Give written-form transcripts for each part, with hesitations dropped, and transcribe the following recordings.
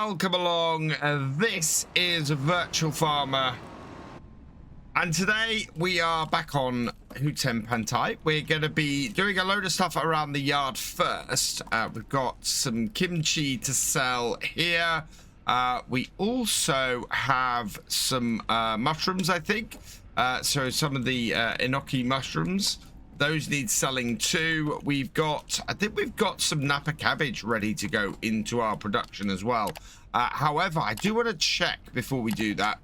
welcome along. This is Virtual Farmer, and today we are back on Hutan Pantai. We're going to be doing a load of stuff around the yard first. We've got some kimchi to sell here. We also have some mushrooms, I think. So some of the enoki mushrooms. Those need selling too. I think we've got some Napa cabbage ready to go into our production as well. However, I do want to check before we do that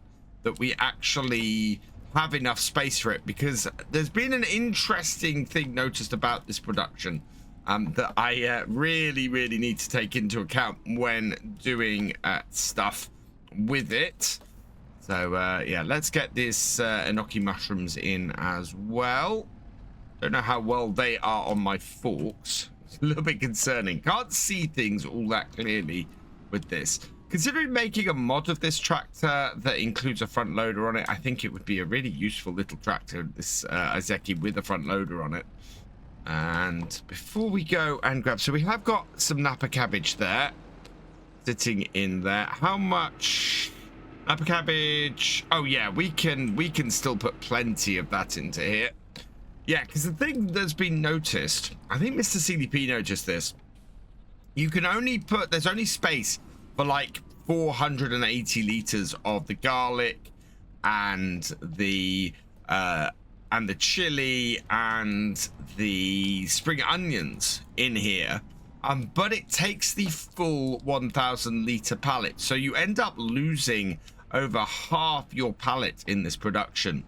we actually have enough space for it, because there's been an interesting thing noticed about this production that I really need to take into account when doing stuff with it. So yeah, let's get this enoki mushrooms in as well. Don't know how well they are on my forks. It's a little bit concerning. Can't see things all that clearly with this. Considering making a mod of this tractor that includes a front loader on it, I think it would be a really useful little tractor, this Izeki with a front loader on it. And before we go and grab, so we have got some Napa cabbage there, sitting in there. How much Napa cabbage? Oh yeah, we can still put plenty of that into here. Yeah, because the thing that's been noticed, I think Mr. CDP noticed this. You can only put, there's only space for like 480 liters of the garlic and the chili and the spring onions in here. But it takes the full 1,000 liter pallet. So you end up losing over half your pallet in this production.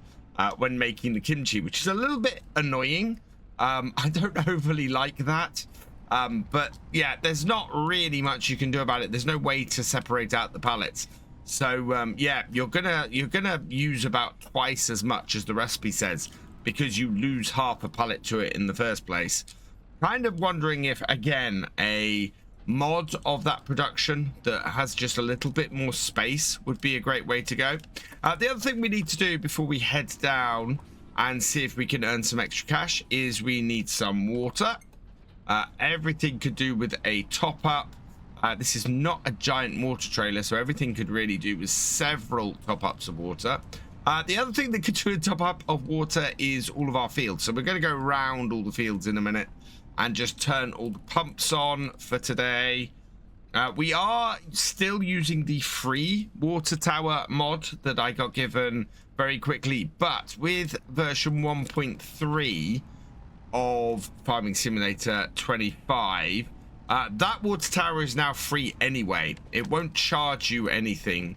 When making the kimchi, which is a little bit annoying. I don't overly like that, but yeah, there's not really much you can do about it. There's no way to separate out the pallets, so yeah, you're gonna use about twice as much as the recipe says, because you lose half a pallet to it in the first place. Kind of wondering if, again, a mod of that production that has just a little bit more space would be a great way to go. The other thing we need to do before we head down and see if we can earn some extra cash is we need some water. Everything could do with a top up. This is not a giant water trailer, so everything could really do with several top ups of water. The other thing that could do a top up of water is all of our fields. So we're going to go around all the fields in a minute and just turn all the pumps on for today. We are still using the free water tower mod that I got given very quickly, but with version 1.3 of Farming Simulator 25, that water tower is now free anyway. It won't charge you anything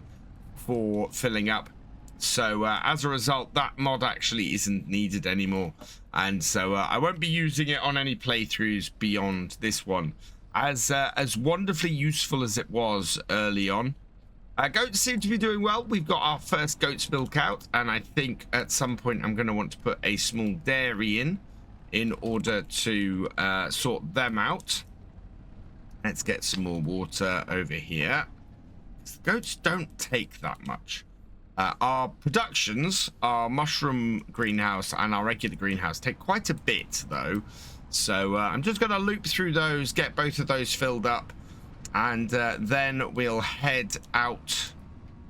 for filling up. So as a result, that mod actually isn't needed anymore. And so I won't be using it on any playthroughs beyond this one. As wonderfully useful as it was early on. Goats seem to be doing well. We've got our first goat's milk out, and I think at some point I'm going to want to put a small dairy in order to sort them out. Let's get some more water over here. Goats don't take that much. Our productions, our mushroom greenhouse and our regular greenhouse, take quite a bit though. So I'm just going to loop through those, get both of those filled up, and then we'll head out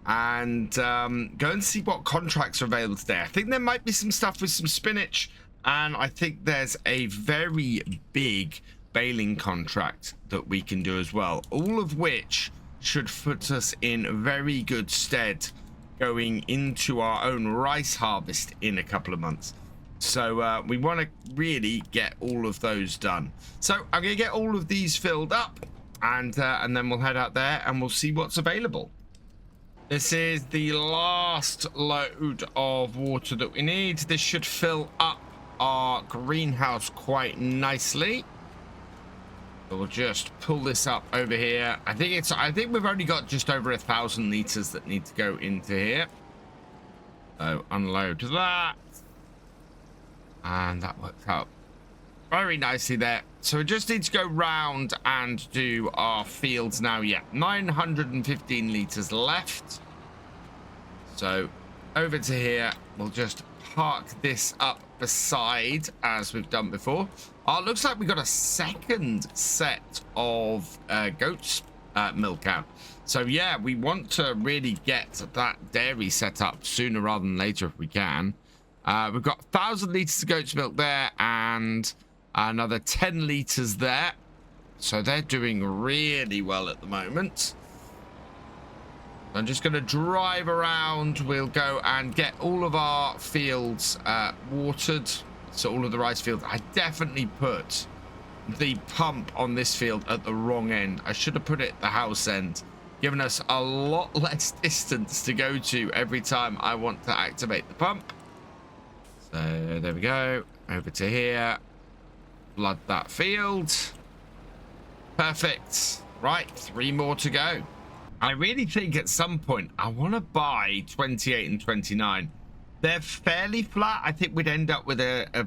and go and see what contracts are available today. I think there might be some stuff with some spinach, and I think there's a very big baling contract that we can do as well, all of which should put us in very good stead going into our own rice harvest in a couple of months. So we want to really get all of those done. So I'm going to get all of these filled up, and then we'll head out there and we'll see what's available. This is the last load of water that we need. This should fill up our greenhouse quite nicely. We'll just pull this up over here. I think we've only got just over 1,000 liters that need to go into here. So unload that. And that worked out very nicely there. So we just need to go round and do our fields now. Yeah, 915 liters left. So over to here, we'll just park this up beside as we've done before. Looks like we got a second set of goats milk out. So yeah, we want to really get that dairy set up sooner rather than later if we can. We've got 1,000 litres of goat's milk there and another 10 litres there. So they're doing really well at the moment. I'm just going to drive around. We'll go and get all of our fields watered. So all of the rice fields. I definitely put the pump on this field at the wrong end. I should have put it at the house end, giving us a lot less distance to go to every time I want to activate the pump. So there we go. Over to here. Flood that field. Perfect. Right, 3 more to go. I really think at some point I want to buy 28 and 29. They're fairly flat. I think we'd end up with a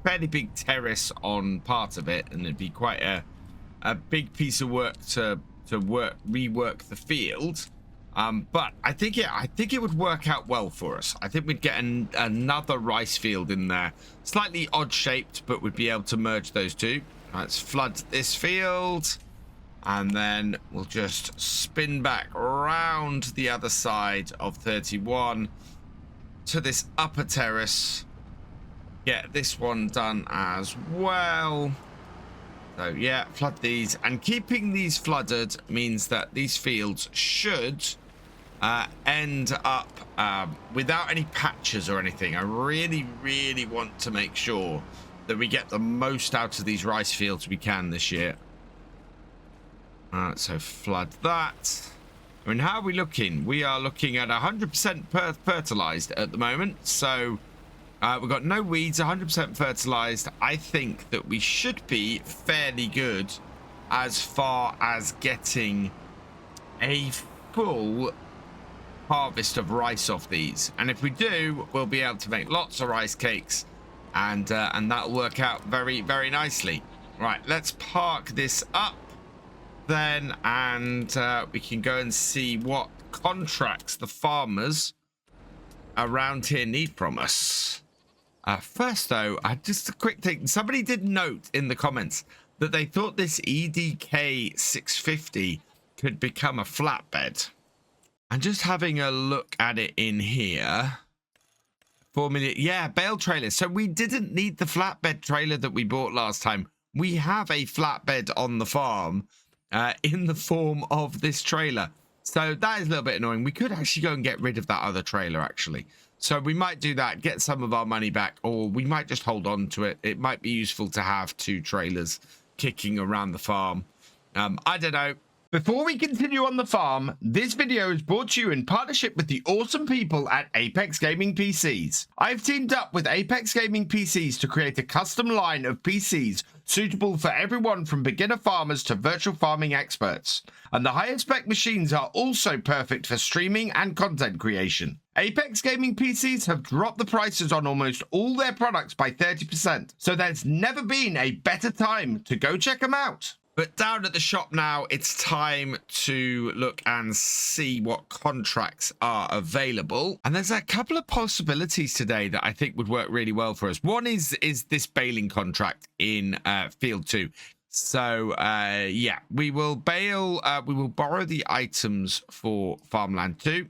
fairly big terrace on part of it, and it'd be quite a big piece of work to rework the field. But I think it would work out well for us. I think we'd get another rice field in there, slightly odd shaped, but we'd be able to merge those two. Let's flood this field, and then we'll just spin back around the other side of 31 to this upper terrace. Get this one done as well. So yeah, flood these, and keeping these flooded means that these fields should end up without any patches or anything. I really want to make sure that we get the most out of these rice fields we can this year. So flood that. I mean, how are we looking? We are looking at 100% fertilized at the moment. So we've got no weeds, 100% fertilized. I think that we should be fairly good as far as getting a full harvest of rice off these. And if we do, we'll be able to make lots of rice cakes, and that'll work out very nicely. Right, let's park this up then, and we can go and see what contracts the farmers around here need from us. First though, just a quick thing. Somebody did note in the comments that they thought this EDK 650 could become a flatbed. I'm just having a look at it in here. 4 million, yeah, bale trailers. So we didn't need the flatbed trailer that we bought last time. We have a flatbed on the farm in the form of this trailer. So that is a little bit annoying. We could actually go and get rid of that other trailer, actually. So we might do that, get some of our money back, or we might just hold on to it. It might be useful to have 2 trailers kicking around the farm. I don't know. Before we continue on the farm, this video is brought to you in partnership with the awesome people at Apex Gaming PCs. I've teamed up with Apex Gaming PCs to create a custom line of PCs suitable for everyone from beginner farmers to virtual farming experts. And the highest spec machines are also perfect for streaming and content creation. Apex Gaming PCs have dropped the prices on almost all their products by 30%, so there's never been a better time to go check them out. But down at the shop now, it's time to look and see what contracts are available. And there's a couple of possibilities today that I think would work really well for us. One is this baling contract in Field 2. So, yeah, we will borrow the items for Farmland 2.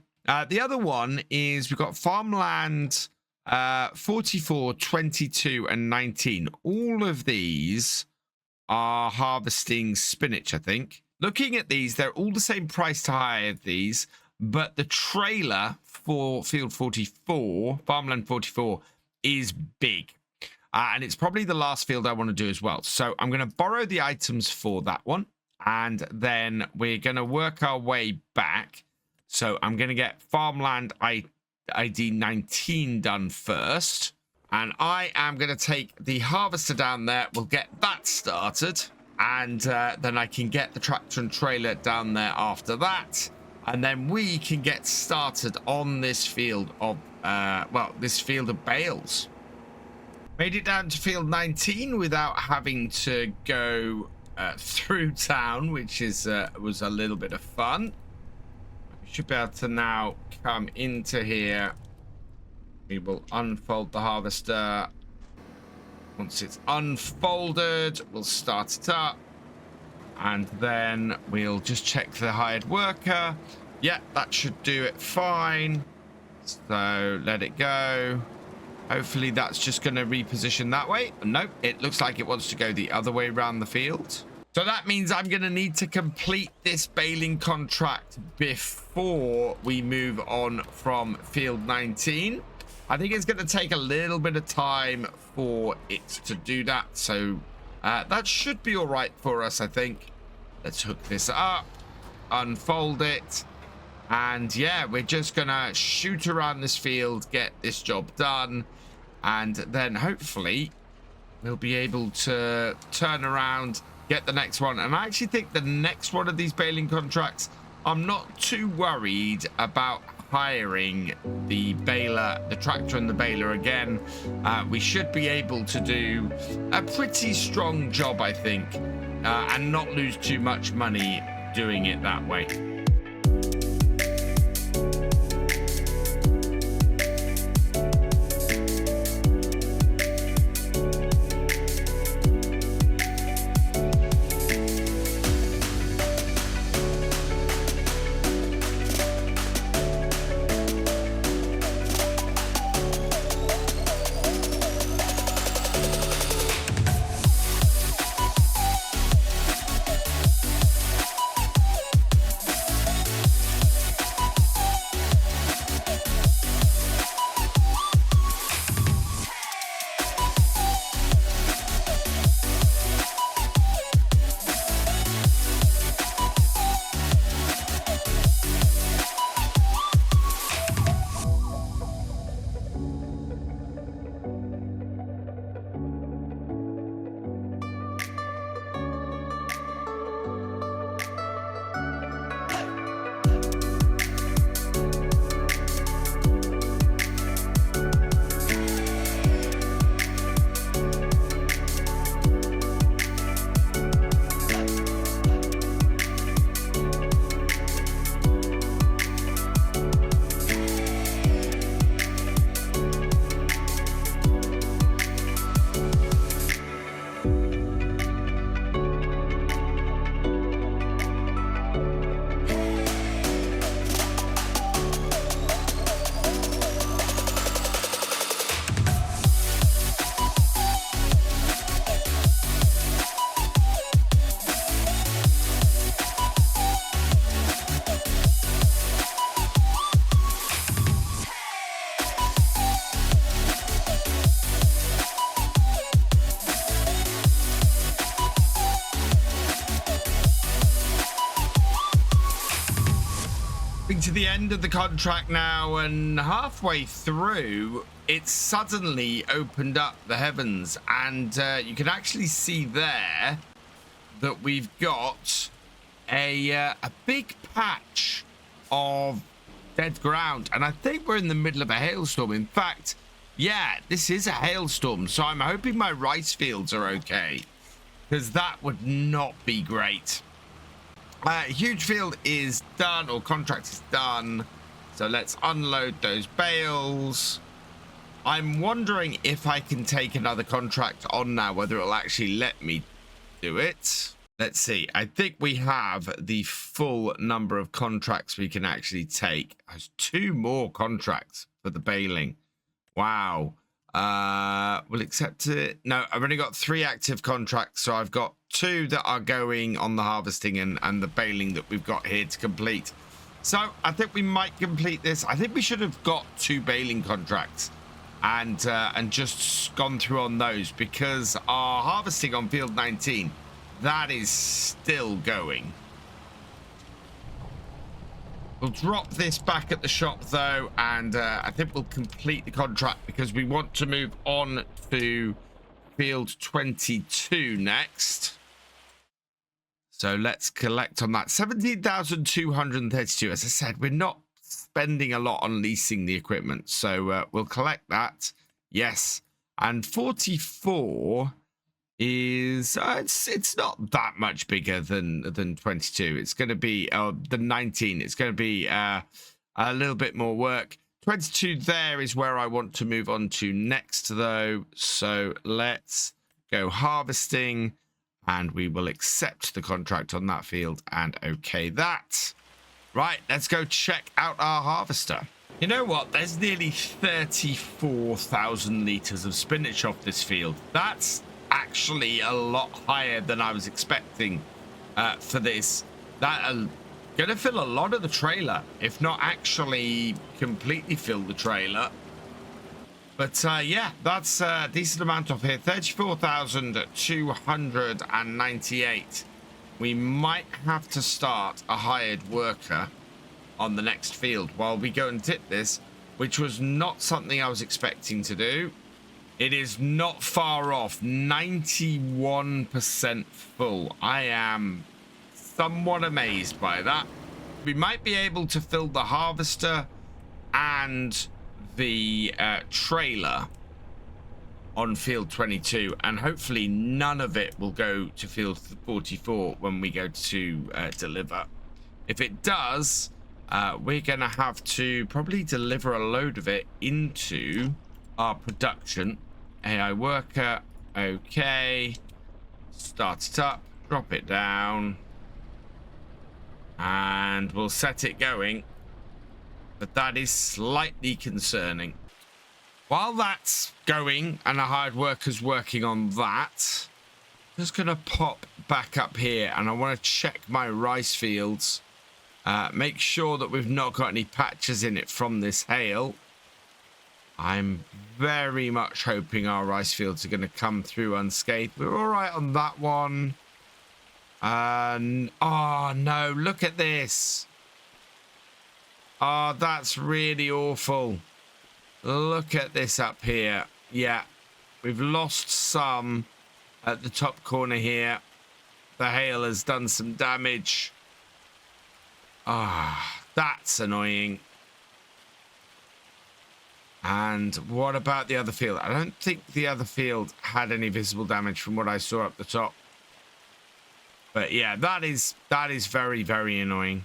The other one is we've got Farmland 44, 22, and 19. All of these are harvesting spinach, I think. Looking at these, they're all the same price to hire these, but the trailer for Field 44, Farmland 44, is big. And it's probably the last field I want to do as well. So I'm going to borrow the items for that one, and then we're going to work our way back. So I'm going to get Farmland ID 19 done first. And I am going to take the harvester down there. We'll get that started. And then I can get the tractor and trailer down there after that. And then we can get started on this field of, this field of bales. Made it down to field 19 without having to go through town, which was a little bit of fun. We should be able to now come into here. We will unfold the harvester. Once it's unfolded, we'll start it up. And then we'll just check the hired worker. Yeah, that should do it fine. So let it go. Hopefully that's just going to reposition that way. Nope, it looks like it wants to go the other way around the field. So that means I'm going to need to complete this baling contract before we move on from field 19. I think it's going to take a little bit of time for it to do that. So that should be all right for us, I think. Let's hook this up, unfold it. And yeah, we're just going to shoot around this field, get this job done. And then hopefully we'll be able to turn around, get the next one. And I actually think the next one of these baling contracts, I'm not too worried about hiring the baler, the tractor and the baler again. We should be able to do a pretty strong job, I think, and not lose too much money doing it that way. To the end of the contract now, and halfway through it's suddenly opened up the heavens, and you can actually see there that we've got a big patch of dead ground, and I think we're in the middle of a hailstorm. In fact, yeah, this is a hailstorm, so I'm hoping my rice fields are okay, because that would not be great. Huge field is done, or contract is done. So let's unload those bales. I'm wondering if I can take another contract on now, whether it'll actually let me do it. Let's see. I think we have the full number of contracts we can actually take. There's 2 more contracts for the baling. Wow. We'll accept it. No, I've only got 3 active contracts, so I've got 2 that are going on the harvesting and the baling that we've got here to complete. So I think we might complete this. I think we should have got 2 baling contracts and just gone through on those, because our harvesting on field 19, that is still going. We'll drop this back at the shop though, and I think we'll complete the contract because we want to move on to field 22 next. So let's collect on that. 17,232. As I said, we're not spending a lot on leasing the equipment, so we'll collect that. Yes. And 44 is it's not that much bigger than 22. It's going to be the 19. It's going to be a little bit more work. 22 there is where I want to move on to next though. So let's go harvesting. and we will accept the contract on that field and okay that. Right, let's go check out our harvester. You know what? There's nearly 34,000 litres of spinach off this field. That's actually a lot higher than I was expecting for this. That'll gonna fill a lot of the trailer, if not actually completely fill the trailer. But yeah, that's a decent amount off here. 34,298. We might have to start a hired worker on the next field while we go and tip this, which was not something I was expecting to do. It is not far off, 91% full. I am somewhat amazed by that. We might be able to fill the harvester and the trailer on field 22, and hopefully none of it will go to field 44 when we go to deliver. If it does, we're gonna have to probably deliver a load of it into our production. AI worker, okay, start it up, drop it down, and we'll set it going. But that is slightly concerning. While that's going and a hired worker's working on that, I'm just gonna pop back up here and I want to check my rice fields, make sure that we've not got any patches in it from this hail. I'm very much hoping our rice fields are going to come through unscathed. We're all right on that one. Oh no, look at this. Oh, that's really awful. Look at this up here. Yeah, we've lost some at the top corner here. The hail has done some damage. Ah, that's annoying. And what about the other field? I don't think the other field had any visible damage from what I saw up the top. But yeah, that is very, very annoying.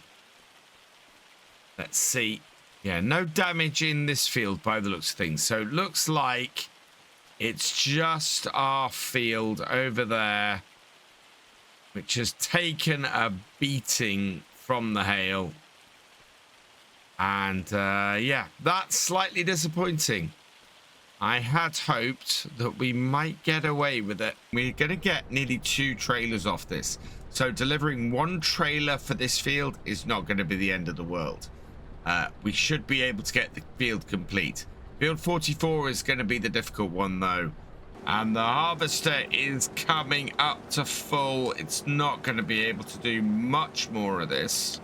Let's see. Yeah, no damage in this field by the looks of things. So it looks like it's just our field over there, which has taken a beating from the hail. And yeah, that's slightly disappointing. I had hoped that we might get away with it. We're going to get nearly 2 trailers off this. So delivering 1 trailer for this field is not going to be the end of the world. We should be able to get the field complete. Field 44 is going to be the difficult one though. And the harvester is coming up to full. It's not going to be able to do much more of this.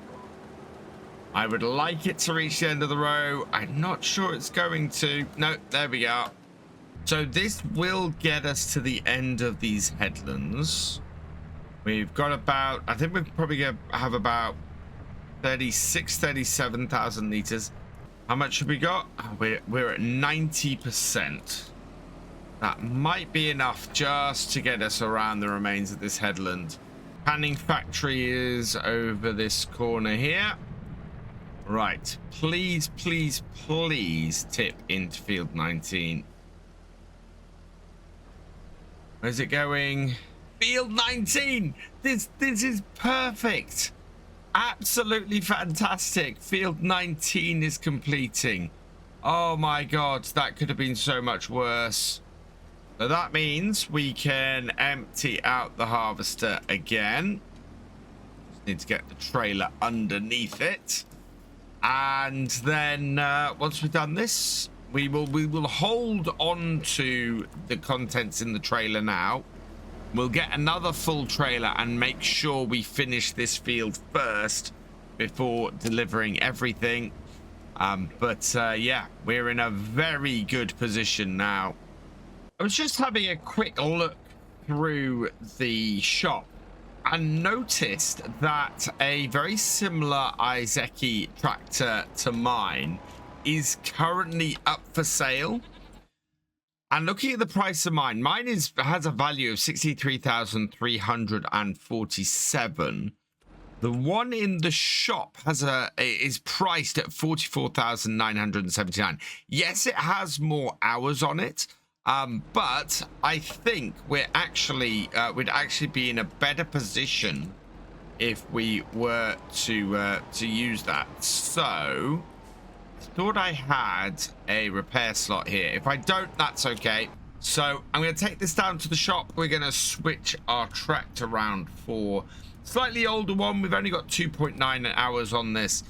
I would like it to reach the end of the row. I'm not sure it's going to. No, there we are. So this will get us to the end of these headlands. We've got about, I think we're probably going to have about 37,000 litres. How much have we got? We're at 90%. That might be enough just to get us around the remains of this headland. Canning factory is over this corner here. Right, please, please, please tip into field 19. Where's it going? Field 19! This is perfect. Absolutely fantastic. Field 19 is completing. Oh my god, that could have been so much worse. So that means we can empty out the harvester again. Just need to get the trailer underneath it. And then once we've done this, we will hold on to the contents in the trailer now. We'll get another full trailer and make sure we finish this field first before delivering everything. But yeah, we're in a very good position now. I was just having a quick look through the shop and noticed that a very similar Izeki tractor to mine is currently up for sale. And looking at the price of mine has a value of 63,347. The one in the shop is priced at 44,979. Yes, it has more hours on it, But I think we'd actually be in a better position if we were to use that. So I thought I had a repair slot here. If I don't, that's okay. So I'm going to take this down to the shop. We're going to switch our tractor around for slightly older one. We've only got 2.9 hours on this,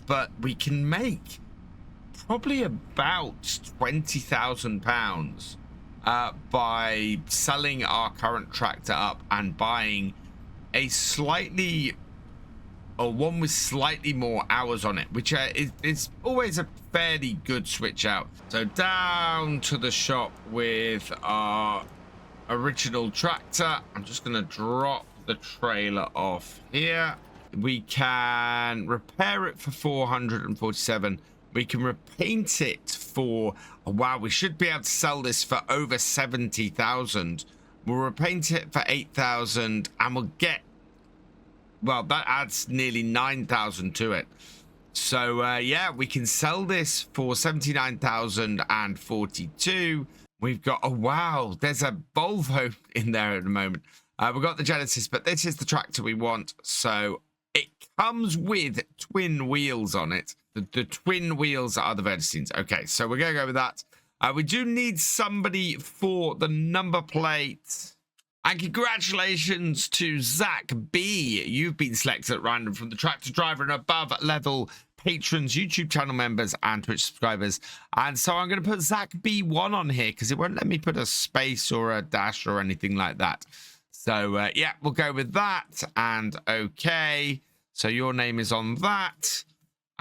but we can make probably about £20,000 by selling our current tractor up and buying a one with slightly more hours on it, which is always a fairly good switch out. So down to the shop with our original tractor. I'm just going to drop the trailer off here. We can repair it for 447. We can repaint it for, oh, wow, we should be able to sell this for over 70,000. We'll repaint it for 8,000 and we'll get, well, that adds nearly 9,000 to it. So yeah, we can sell this for 79,042. We've got, oh wow, there's a Volvo in there at the moment. We've got the Genesis, but this is the tractor we want. So it comes with twin wheels on it. The twin wheels are the Vedicines. Okay, so we're going to go with that. We do need somebody for the number plate. And congratulations to Zach B. You've been selected at random from the tractor driver and above level patrons, YouTube channel members, and Twitch subscribers. And so I'm going to put Zach B1 on here because it won't let me put a space or a dash or anything like that. So yeah, we'll go with that. And okay, so your name is on that.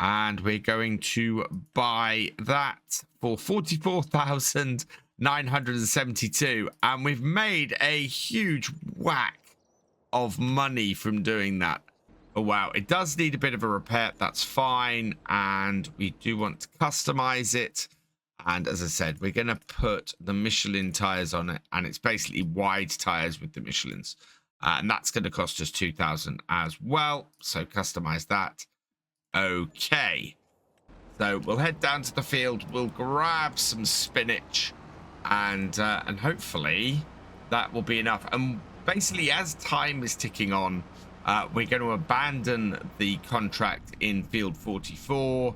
And we're going to buy that for 44,972, and we've made a huge whack of money from doing that. Oh wow, it does need a bit of a repair, that's fine, and we do want to customize it. And as I said, we're going to put the Michelin tires on it, and it's basically wide tires with the Michelins, and that's going to cost us 2,000 as well. So customize that. Okay, so we'll head down to the field, we'll grab some spinach, and hopefully that will be enough. And basically, as time is ticking on, we're going to abandon the contract in field 44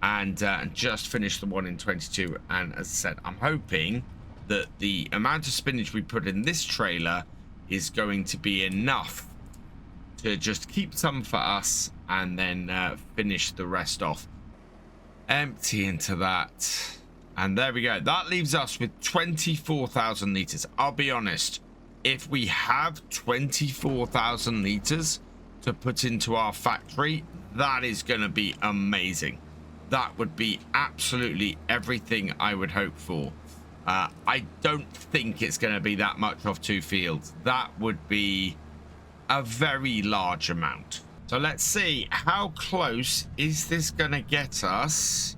and just finish the one in 22. And as I said, I'm hoping that the amount of spinach we put in this trailer is going to be enough to just keep some for us and then finish the rest off. Empty into that. And there we go. That leaves us with 24,000 litres. I'll be honest, if we have 24,000 litres to put into our factory, that is going to be amazing. That would be absolutely everything I would hope for. I don't think it's going to be that much off two fields. That would be a very large amount. So let's see, how close is this going to get us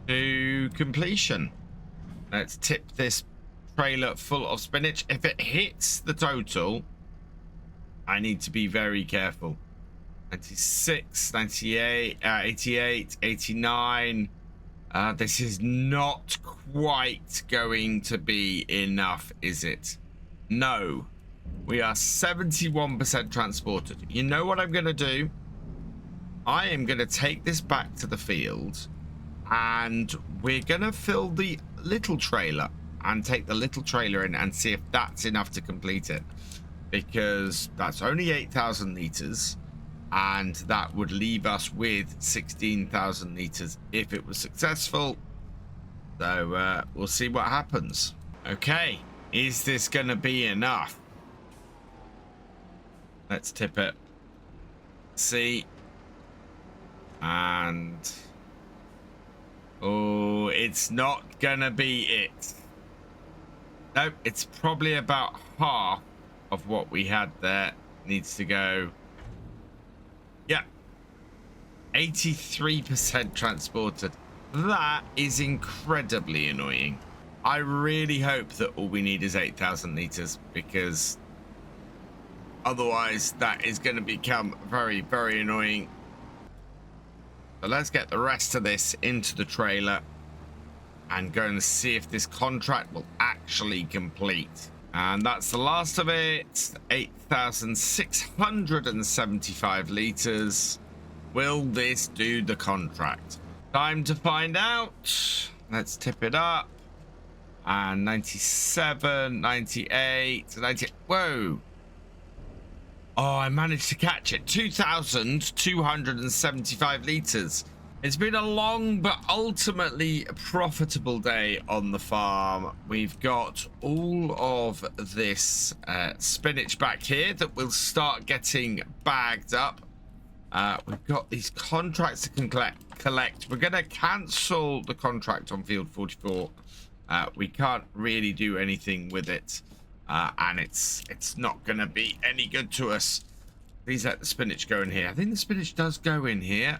to completion? Let's tip this trailer full of spinach. If it hits the total, I need to be very careful. 96, 98, 88, 89. This is not quite going to be enough, is it? No. We are 71% transported. You know what I'm going to do? I am going to take this back to the field and we're going to fill the little trailer and take the little trailer in and see if that's enough to complete it. Because that's only 8,000 litres and that would leave us with 16,000 litres if it was successful. So we'll see what happens. Okay, is this going to be enough? Let's tip it. See. And oh, it's not gonna be it. Nope, it's probably about half of what we had there. Needs to go. Yeah. 83% transported. That is incredibly annoying. I really hope that all we need is 8,000 litres, because otherwise that is going to become very, very annoying. So let's get the rest of this into the trailer and go and see if this contract will actually complete. And that's the last of it. 8,675 liters. Will this do the contract? Time to find out. Let's tip it up. And 97, 98, 90. Whoa. Oh, I managed to catch it. 2,275 liters. It's been a long but ultimately profitable day on the farm. We've got all of this spinach back here that will start getting bagged up. We've got these contracts to collect. We're going to cancel the contract on field 44. We can't really do anything with it. And it's not going to be any good to us. Please let the spinach go in here. I think the spinach does go in here.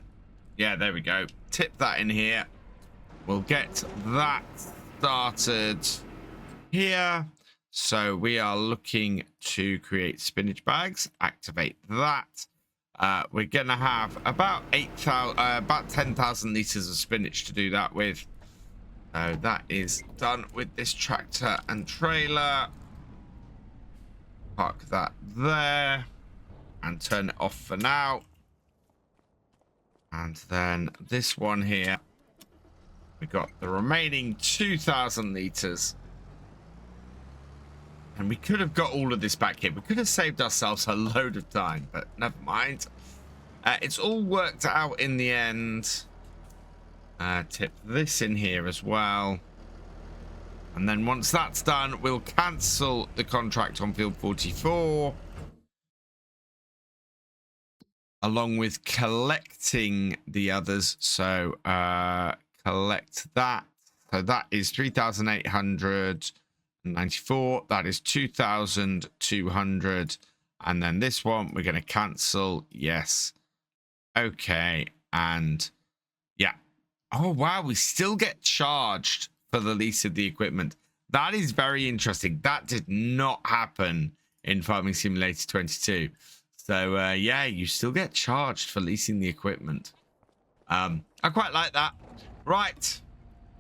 Yeah, there we go. Tip that in here. We'll get that started here. So we are looking to create spinach bags. Activate that. We're going to have about 10,000 liters of spinach to do that with. So that is done with this tractor and trailer. Park that there and turn it off for now. And then this one here, we got the remaining 2,000 liters. And we could have got all of this back here. We could have saved ourselves a load of time, but never mind. It's all worked out in the end. Tip this in here as well. And then once that's done, we'll cancel the contract on field 44. Along with collecting the others. So collect that. So that is 3,894. That is 2,200. And then this one we're going to cancel. Yes. Okay. And yeah. Oh, wow. We still get charged for the lease of the equipment. That is very interesting. That did not happen in Farming Simulator 22. So, yeah, you still get charged for leasing the equipment. I quite like that. Right.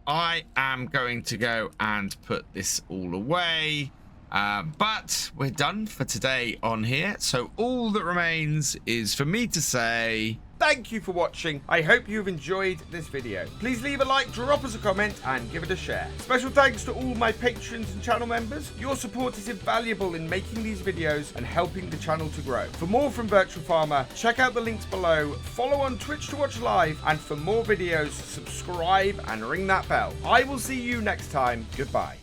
I am going to go and put this all away. But we're done for today on here. So all that remains is for me to say thank you for watching. I hope you've enjoyed this video. Please leave a like, drop us a comment, and give it a share. Special thanks to all my patrons and channel members. Your support is invaluable in making these videos and helping the channel to grow. For more from Virtual Farmer, check out the links below, follow on Twitch to watch live, and for more videos, subscribe and ring that bell. I will see you next time. Goodbye.